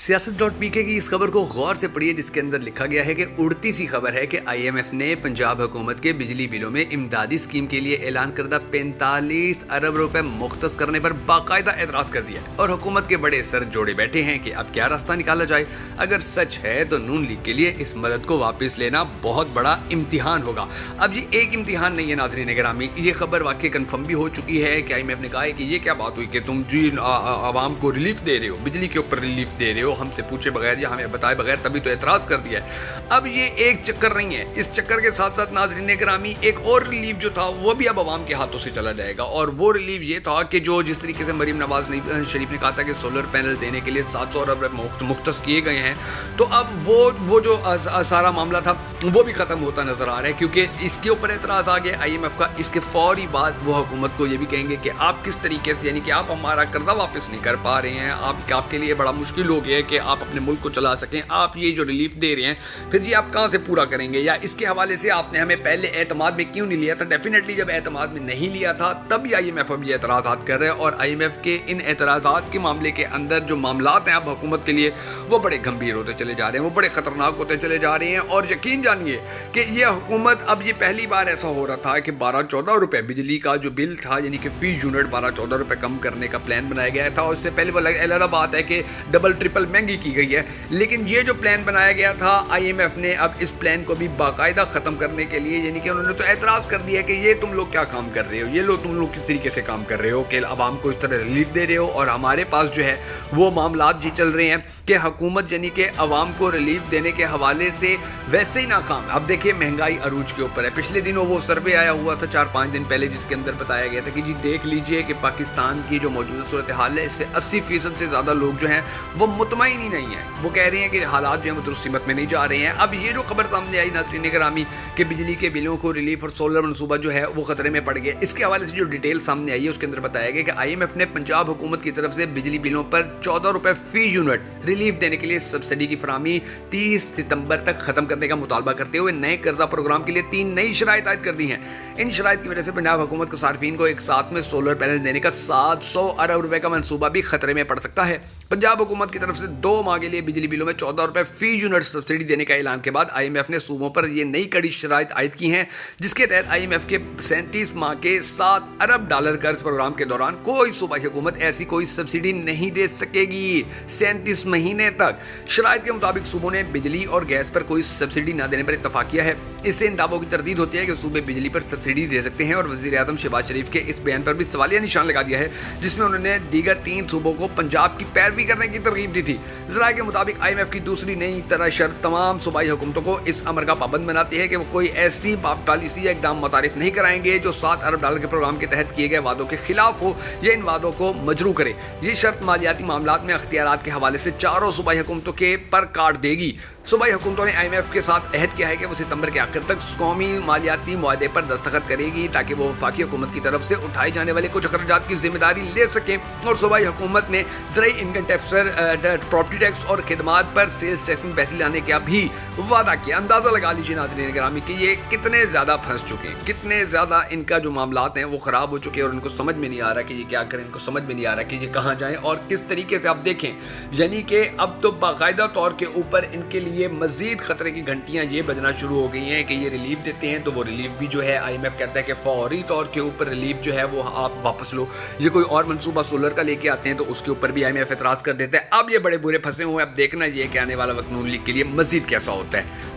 सियासत.pk की इस खबर को गौर से पढ़िए, जिसके अंदर लिखा गया है कि उड़ती सी खबर है कि IMF ने पंजाब हुकूमत के बिजली बिलों में इमदादी स्कीम के लिए ऐलान करदा 45 अरब रुपए मुख्तस करने पर बाकायदा एतराज़ कर दिया और हुकूमत के बड़े सर जोड़े बैठे हैं कि अब क्या रास्ता निकाला जाए। अगर सच है तो नून लीग के लिए इस मदद को वापस लेना बहुत बड़ा इम्तिहान होगा। अब ये एक इम्तिहान नहीं है नाज़रीन गिरामी, ये खबर वाकई कन्फर्म भी हो चुकी है कि IMF ने कहा है कि ये क्या बात हुई कि तुम जी आवाम को रिलीफ दे रहे हो, बिजली के ऊपर रिलीफ दे रहे हो, हमसे पूछे बगैर या हमें बताए बगैर, तभी तो एतराज़ कर दिया है। अब ये एक चक्कर नहीं है, इस चक्कर के साथ साथ नाज़रीन गिरामी एक और रिलीफ जो था वो भी अब आवाम के हाथों से चला जाएगा। और वो रिलीफ ये था कि जो जिस तरीके से मरीम नवाज शरीफ ने कहा था कि सोलर पैनल देने के लिए 700 अरब मुख्तस किए गए हैं, तो अब वो जो सारा मामला था वो भी ख़त्म होता नज़र आ रहा है, क्योंकि इसके ऊपर एतराज़ आ गया IMF का। इसके फौरी बाद वो हुकूमत को ये भी कहेंगे कि आप किस तरीके से, यानी कि आप हमारा कर्जा वापस नहीं कर पा रहे हैं, आपके लिए बड़ा मुश्किल हो गया है कि आप अपने मुल्क को चला सकें, आप ये जो रिलीफ दे रहे हैं फिर जी आप कहाँ से पूरा करेंगे, या इसके हवाले से आपने हमें पहले एतमाद में क्यों नहीं लिया था। डेफिनेटली जब एतमाद में नहीं लिया था तभी IMF अब ये एतराज़ात कर रहे हैं, और IMF के इन एतराज़ात के मामले के अंदर जो मामलात हैं अब हुकूमत के लिए वो बड़े गंभीर होते चले जा रहे हैं, वो बड़े ख़तरनाक होते चले जा रहे हैं। और यकीन जानिए कि ये हुकूमत, अब ये पहली बार ऐसा हो रहा था कि 12-14 रुपये बिजली का जो बिल था, यानी कि फी यूनिट 12-14 रुपये कम करने का प्लान बनाया गया था। उससे पहले वो अलग बात है कि डबल ट्रिपल महंगी की गई है, लेकिन ये जो प्लान बनाया गया था IMF ने अब इस प्लान को भी बाकायदा ख़त्म करने के लिए, यानी कि उन्होंने तो एतराज़ कर दिया कि ये तुम लोग क्या काम कर रहे हो, ये तुम लोग किस तरीके से काम कर रहे हो कि आवाम को इस तरह रिलीफ दे रहे हो, और हमारे पास जो है वो मामलात जी चल रहे हैं कि हुकूमत यानी कि आवाम को रिलीफ देने के हवाले से वैसे ही नाकाम है। अब देखिए महंगाई अरूज के ऊपर है। पिछले दिनों वो सर्वे आया हुआ था 4-5 दिन पहले, जिसके अंदर बताया गया था कि जी देख लीजिए कि पाकिस्तान की जो मौजूदा सूरत हाल है, इससे 80% से ज़्यादा लोग जो हैं वो मुतमईन ही नहीं है, वो कह रहे हैं कि हालात जो हैं वो दुरुस्त सीमत में नहीं जा रहे हैं। अब ये जो खबर सामने आई नाज़रीन गिरामी कि बिजली के बिलों को रिलीफ और सोलर मनसूबा जो है वो खतरे में पड़ गया, इसके हवाले से जो डिटेल सामने आई है उसके अंदर बताया गया कि IMF ने पंजाब हुकूमत की तरफ से बिजली बिलों पर 14 रुपये फी यूनिट रिलीफ देने के लिए सब्सिडी की फराहमी 30 सितंबर तक खत्म करने का मुतालबा करते हुए नए कर्जा प्रोग्राम के लिए 3 नई शराइत आयद कर दी हैं। इन शराइत की वजह से पंजाब हुकूमत को सार्फिन को एक साथ में सोलर पैनल देने का 700 अरब रुपए का मनसूबा भी खतरे में पड़ सकता है। पंजाब हुकूमत की तरफ से 2 माह के लिए बिजली बिलों में 14 रुपये फी यूनिट सब्सिडी देने का ऐलान के बाद IMF ने सूबों पर ये नई कड़ी शराइत आयद की हैं, जिसके तहत IMF के 37 माह के $7 अरब कर्ज प्रोग्राम के दौरान कोई सूबाई हुकूमत ऐसी कोई सब्सिडी नहीं दे सकेगी 37 महीने तक। शराइत के मुताबिक सूबों ने बिजली और गैस पर कोई सब्सिडी न देने पर इत्तफाक किया है। इससे इन दावों की तरदीद होती है कि सूबे बिजली पर सब्सिडी दे सकते हैं, और वज़ीर आज़म शहबाज शरीफ के इस बयान पर भी सवालिया निशान लगा दिया है, जिसमें उन्होंने दीगर 3 सूबों को पंजाब की पैरवी करने की तरगीब दी थी। ज़राए के मुताबिक IMF की दूसरी नई तरह शर्त तमाम सूबाई हुकूमतों को इस अमर का पाबंद बनाती है कि वो कोई ऐसी पॉलिसी या इकदाम मुतारिफ नहीं कराएंगे जो $7 अरब के प्रोग्राम के तहत किए गए वादों के खिलाफ हो या इन वादों को मजरू करे। ये शर्त मालियाती मामलात में अख्तियारात के हवाले से चारों सूबाई हुकूमतों के पर काट देगी। सूबाई हुकूमतों ने IMF के साथ अहद किया है कि वो सितंबर के आखिर तक कौमी मालियाती मुआहदे पर दस्तखत करेगी, ताकि वो वफाकी हुकूमत की तरफ से उठाए जाने वाले कुछ अखराजात की जिम्मेदारी ले सकें। और सूबाई हुकूमत ने ज़राई इनकम टैक्स पर, प्रॉपर्टी टैक्स और खिदमात पर सेल्स टैक्स में पैसे लाने का भी वादा किया। अंदाज़ा लगा लीजिए नाज़रीन गिरामी कि ये कितने ज़्यादा फंस चुके हैं, कितने ज़्यादा इनका जो मामलात हैं वो ख़राब हो चुके हैं, और उनको समझ में नहीं आ रहा कि ये क्या करें, इनको समझ में नहीं आ रहा कि ये कहाँ जाएँ और किस तरीके से। आप देखें, यानी कि अब तो बाकायदा तौर के ऊपर इनके लिए मज़ीद ख़तरे की घंटियाँ ये बजना शुरू हो गई हैं कि ये रिलीफ देते हैं तो वो रिलीफ भी जो है IMF कहता है कि फौरी तौर के ऊपर रिलीफ जो है वो आप वापस लो। ये कोई और मनसूबा सोलर का लेके आते हैं तो उसके ऊपर भी IMF एतराज़ कर देता है। अब ये बड़े बुरे फंसे हुए हैं। अब देखना ये कि आने वाला वक्त नून लीग के लिए मज़ीद कैसा होता है।